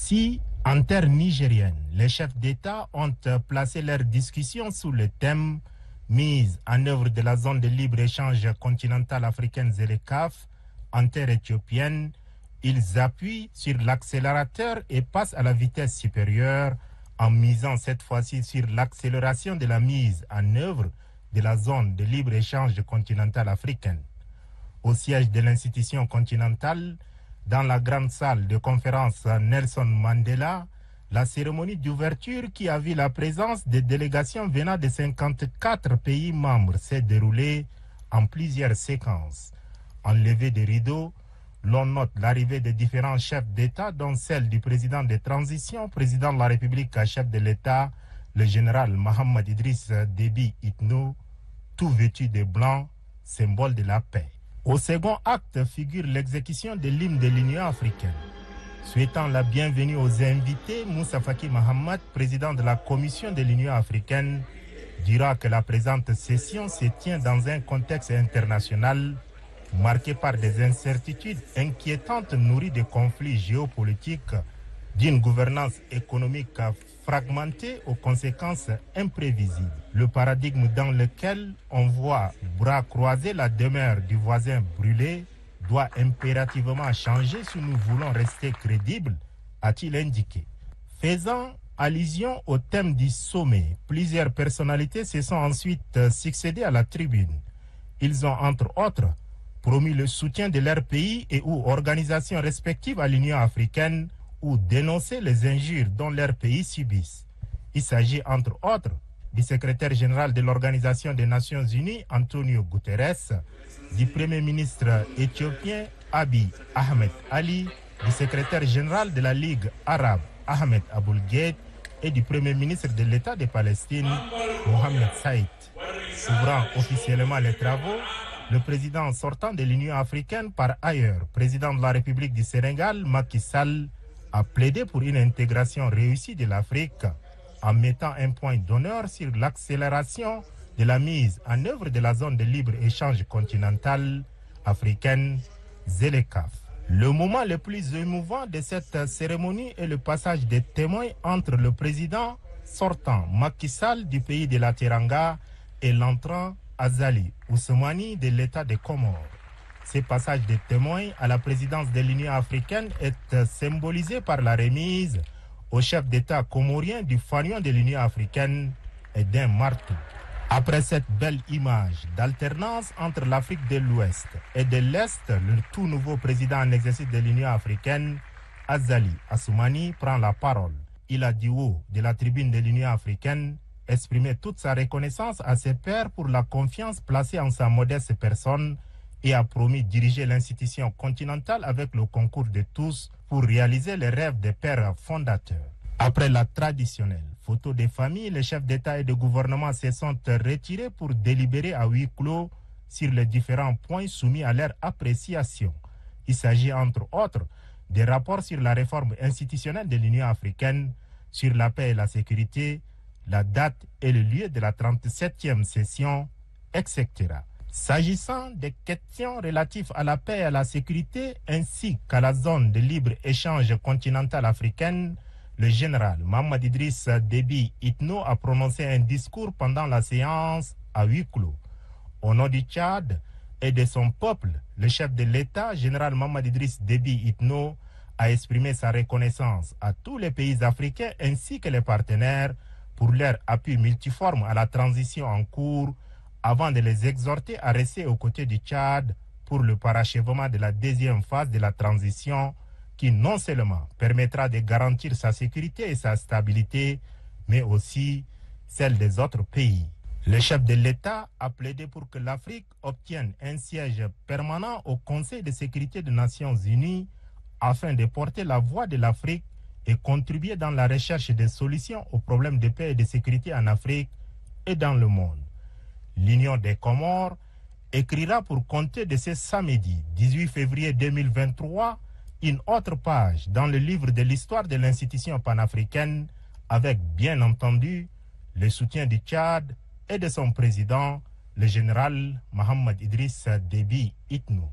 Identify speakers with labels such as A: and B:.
A: Si, en terre nigérienne, les chefs d'État ont placé leurs discussions sous le thème mise en œuvre de la zone de libre-échange continentale africaine ZLECAf en terre éthiopienne, ils appuient sur l'accélérateur et passent à la vitesse supérieure en misant cette fois-ci sur l'accélération de la mise en œuvre de la zone de libre-échange continentale africaine. Au siège de l'institution continentale, dans la grande salle de conférence Nelson Mandela, la cérémonie d'ouverture qui a vu la présence des délégations venant de 54 pays membres s'est déroulée en plusieurs séquences. En levée de rideaux, l'on note l'arrivée de différents chefs d'État, dont celle du président de transition, président de la République, chef de l'État, le général Mohamed Idriss Déby Itno, tout vêtu de blanc, symbole de la paix. Au second acte figure l'exécution de l'hymne de l'Union africaine. Souhaitant la bienvenue aux invités, Moussa Faki Mahamat, président de la Commission de l'Union africaine, dira que la présente session se tient dans un contexte international marqué par des incertitudes inquiétantes nourries de conflits géopolitiques, d'une gouvernance économique fragmentée aux conséquences imprévisibles. Le paradigme dans lequel on voit bras croisés la demeure du voisin brûlée doit impérativement changer si nous voulons rester crédibles, a-t-il indiqué. Faisant allusion au thème du sommet, plusieurs personnalités se sont ensuite succédées à la tribune. Ils ont entre autres promis le soutien de leur pays et ou organisations respectives à l'Union africaine ou dénoncé les injures dont leur pays subissent. Il s'agit entre autres du secrétaire général de l'Organisation des Nations Unies, Antonio Guterres, du Premier ministre éthiopien Abiy Ahmed Ali, du secrétaire général de la Ligue arabe Ahmed Aboul Gheit et du Premier ministre de l'État de Palestine, Mohamed Saïd. Ouvrant officiellement les travaux, le président sortant de l'Union africaine, par ailleurs président de la République du Sénégal, Macky Sall, a plaidé pour une intégration réussie de l'Afrique en mettant un point d'honneur sur l'accélération de la mise en œuvre de la zone de libre-échange continentale africaine ZLECAf. Le moment le plus émouvant de cette cérémonie est le passage des témoins entre le président sortant Macky Sall du pays de la Teranga et l'entrant Azali Ousmani de l'État des Comores. Ce passage des témoins à la présidence de l'Union africaine est symbolisé par la remise au chef d'État comorien du fanion de l'Union africaine et d'un marteau. Après cette belle image d'alternance entre l'Afrique de l'Ouest et de l'Est, le tout nouveau président en exercice de l'Union africaine, Azali Assoumani, prend la parole. Il a du haut de la tribune de l'Union africaine exprimé toute sa reconnaissance à ses pairs pour la confiance placée en sa modeste personne et a promis diriger l'institution continentale avec le concours de tous pour réaliser les rêves des pères fondateurs. Après la traditionnelle photo des familles, les chefs d'État et de gouvernement se sont retirés pour délibérer à huis clos sur les différents points soumis à leur appréciation. Il s'agit entre autres des rapports sur la réforme institutionnelle de l'Union africaine, sur la paix et la sécurité, la date et le lieu de la 37e session, etc. S'agissant des questions relatives à la paix et à la sécurité, ainsi qu'à la zone de libre-échange continentale africaine, le général Mohamed Idriss Déby Itno a prononcé un discours pendant la séance à huis clos. Au nom du Tchad et de son peuple, le chef de l'État, général Mohamed Idriss Déby Itno, a exprimé sa reconnaissance à tous les pays africains ainsi que les partenaires pour leur appui multiforme à la transition en cours, avant de les exhorter à rester aux côtés du Tchad pour le parachèvement de la deuxième phase de la transition qui non seulement permettra de garantir sa sécurité et sa stabilité, mais aussi celle des autres pays. Le chef de l'État a plaidé pour que l'Afrique obtienne un siège permanent au Conseil de sécurité des Nations Unies afin de porter la voix de l'Afrique et contribuer dans la recherche des solutions aux problèmes de paix et de sécurité en Afrique et dans le monde. L'Union des Comores écrira pour compter de ce samedi 18 février 2023 une autre page dans le livre de l'histoire de l'institution panafricaine avec, bien entendu, le soutien du Tchad et de son président, le général Mohamed Idriss Déby Itno.